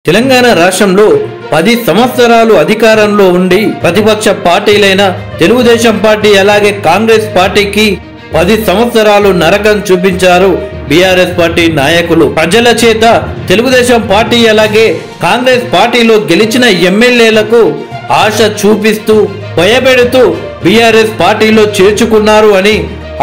తెలంగాణ రాష్ట్రంలో 10 సంవత్సరాలు అధికారంలో ఉండి ప్రతిపక్ష పార్టీలైన తెలుగుదేశం పార్టీ అలాగే కాంగ్రెస్ పార్టీకి 10 సంవత్సరాలు నరకం చూపించారు బీఆర్ఎస్ పార్టీ నాయకులు. ప్రజల చేత తెలుగుదేశం పార్టీ అలాగే కాంగ్రెస్ పార్టీలో గెలిచిన ఎమ్మెల్యేలకు ఆశ చూపిస్తూ భయపెడుతూ బీఆర్ఎస్ పార్టీలో చేర్చుకున్నారు అని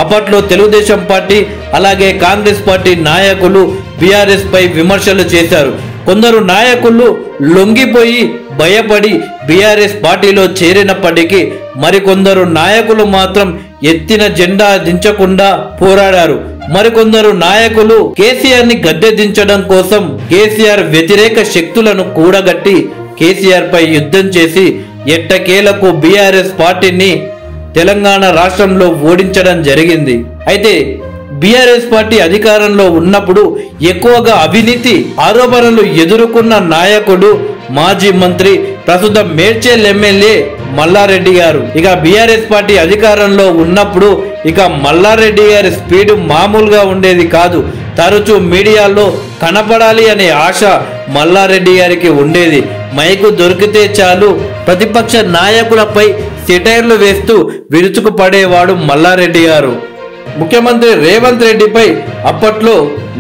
అప్పట్లో తెలుగుదేశం పార్టీ అలాగే కాంగ్రెస్ పార్టీ నాయకులు బీఆర్ఎస్ పై విమర్శలు చేశారు. కొందరు నాయకులు లొంగిపోయి భయపడి బీఆర్ఎస్ పార్టీలో చేరినప్పటికీ మరికొందరు నాయకులు మాత్రం ఎత్తిన జెండా దించకుండా పోరాడారు. మరికొందరు నాయకులు కేసీఆర్ ని గద్దె దించడం కోసం కేసీఆర్ వ్యతిరేక శక్తులను కూడగట్టి కేసీఆర్ పై యుద్ధం చేసి ఎట్టకేలకు బీఆర్ఎస్ పార్టీని తెలంగాణ రాష్ట్రంలో ఓడించడం జరిగింది. అయితే బీఆర్ఎస్ పార్టీ అధికారంలో ఉన్నప్పుడు ఎక్కువగా అవినీతి ఆరోపణలు ఎదుర్కొన్న నాయకుడు మాజీ మంత్రి ప్రస్తుత మేడ్చల్ ఎమ్మెల్యే మల్లారెడ్డి గారు. ఇక బీఆర్ఎస్ పార్టీ అధికారంలో ఉన్నప్పుడు ఇక మల్లారెడ్డి గారి స్పీడ్ మామూలుగా ఉండేది కాదు. తరచూ మీడియాలో కనపడాలి అనే ఆశ మల్లారెడ్డి గారికి ఉండేది. మైకు దొరికితే చాలు ప్రతిపక్ష నాయకులపై సెటైర్లు వేస్తూ విరుచుకుపడేవాడు మల్లారెడ్డి గారు. ముఖ్యమంత్రి రేవంత్ రెడ్డిపై అప్పట్లో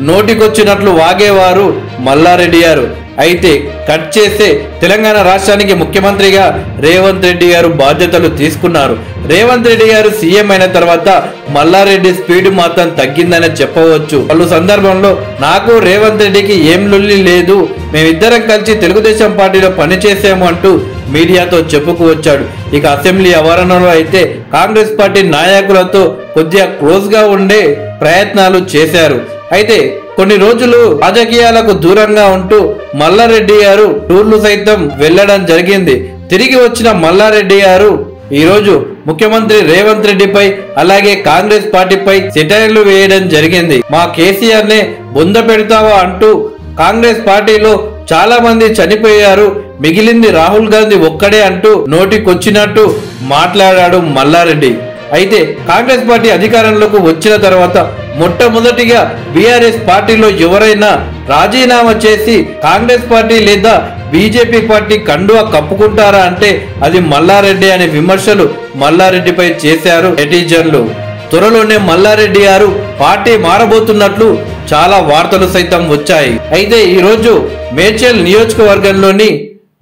నోటికొచ్చినట్లు వాగేవారు మల్లారెడ్డి గారు. అయితే కట్ చేస్తే తెలంగాణ రాష్ట్రానికి ముఖ్యమంత్రిగా రేవంత్ రెడ్డి గారు బాధ్యతలు తీసుకున్నారు. రేవంత్ రెడ్డి గారు సీఎం అయిన తర్వాత మల్లారెడ్డి స్పీడ్ మాత్రం తగ్గిందని చెప్పవచ్చు. పలు సందర్భంలో నాకు రేవంత్ రెడ్డికి ఏం లొల్లి లేదు, మేమిద్దరం కలిసి తెలుగుదేశం పార్టీలో పనిచేసాము అంటూ మీడియాతో చెప్పుకువచ్చాడు. ఇక అసెంబ్లీ ఆవరణలో అయితే కాంగ్రెస్ పార్టీ నాయకులతో కొద్దిగా క్లోజ్ గా ఉండే ప్రయత్నాలు చేశారు. అయితే కొన్ని రోజులు రాజకీయాలకు దూరంగా ఉంటూ మల్లారెడ్డి గారు టూర్లు సైతం వెళ్లడం జరిగింది. తిరిగి వచ్చిన మల్లారెడ్డి గారు ఈ రోజు ముఖ్యమంత్రి రేవంత్ రెడ్డిపై అలాగే కాంగ్రెస్ పార్టీపై సెటైర్లు వేయడం జరిగింది. మా కేసీఆర్ నే బొంద పెడతావా అంటూ కాంగ్రెస్ పార్టీలో చాలా మంది చనిపోయారు, మిగిలింది రాహుల్ గాంధీ ఒక్కడే అంటూ నోటికొచ్చినట్టు మాట్లాడాడు మల్లారెడ్డి. అయితే కాంగ్రెస్ పార్టీ అధికారంలోకి వచ్చిన తర్వాత మొట్టమొదటిగా బీఆర్ఎస్ పార్టీలో ఎవరైనా రాజీనామా చేసి కాంగ్రెస్ పార్టీ లేదా బీజేపీ పార్టీ కండువా కప్పుకుంటారా అంటే అది మల్లారెడ్డి అనే విమర్శలు మల్లారెడ్డిపై చేశారు నెటిజన్లు. త్వరలోనే మల్లారెడ్డి గారు పార్టీ మారబోతున్నట్లు చాలా వార్తలు సైతం వచ్చాయి. అయితే ఈ రోజు మేడ్చల్ నియోజకవర్గంలోని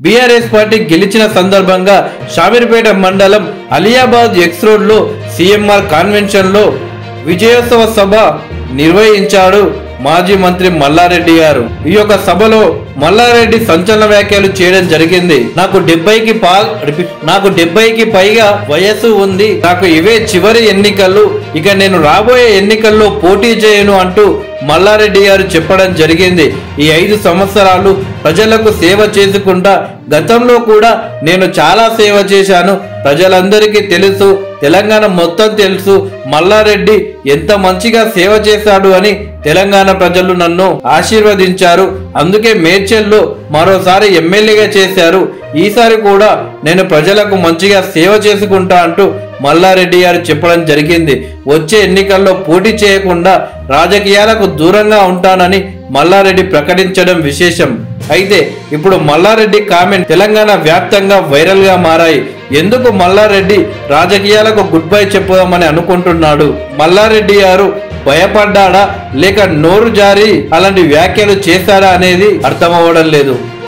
బీఆర్ఎస్ పార్టీ గెలిచిన సందర్భంగా షామీర్పేట మండలం అలియాబాద్ ఎక్స్ రోడ్ లో సీఎంఆర్ కన్వెన్షన్ లో విజయోత్సవ సభ నిర్వహించాడు మాజీ మంత్రి మల్లారెడ్డి గారు. ఈ యొక్క సభలో మల్లారెడ్డి సంచలన వ్యాఖ్యలు చేయడం జరిగింది. నాకు 70కి పైగా వయసు ఉంది, నాకు ఇవే చివరి ఎన్నికలు, ఇక నేను రాబోయే ఎన్నికల్లో పోటీ చేయను అంటూ మల్లారెడ్డి గారు చెప్పడం జరిగింది. ఈ 5 సంవత్సరాలు ప్రజలకు సేవ చేసుకుంటా గతంలో కూడా నేను చాలా సేవ చేశాను, ప్రజలందరికీ తెలుసు, తెలంగాణ మొత్తం తెలుసు మల్లారెడ్డి ఎంత మంచిగా సేవ చేశాడు అని తెలంగాణ ప్రజలు నన్ను ఆశీర్వదించారు, అందుకే మేడ్చల్లో మరోసారి ఎమ్మెల్యేగా చేశారు, ఈసారి కూడా నేను ప్రజలకు మంచిగా సేవ చేసుకుంటా అంటూ మల్లారెడ్డి గారు చెప్పడం జరిగింది. వచ్చే ఎన్నికల్లో పోటీ చేయకుండా రాజకీయాలకు దూరంగా ఉంటానని మల్లారెడ్డి ప్రకటించడం విశేషం. అయితే ఇప్పుడు మల్లారెడ్డి కామెంట్ తెలంగాణ వ్యాప్తంగా వైరల్ గా మారాయి. ఎందుకు మల్లారెడ్డి రాజకీయాలకు గుడ్ బై చెప్పుదామని అనుకుంటున్నాడు? మల్లారెడ్డి గారు భయపడ్డాడా లేక నోరు జారి అలాంటి వ్యాఖ్యలు చేశాడా అనేది అర్థమవ్వడం లేదు.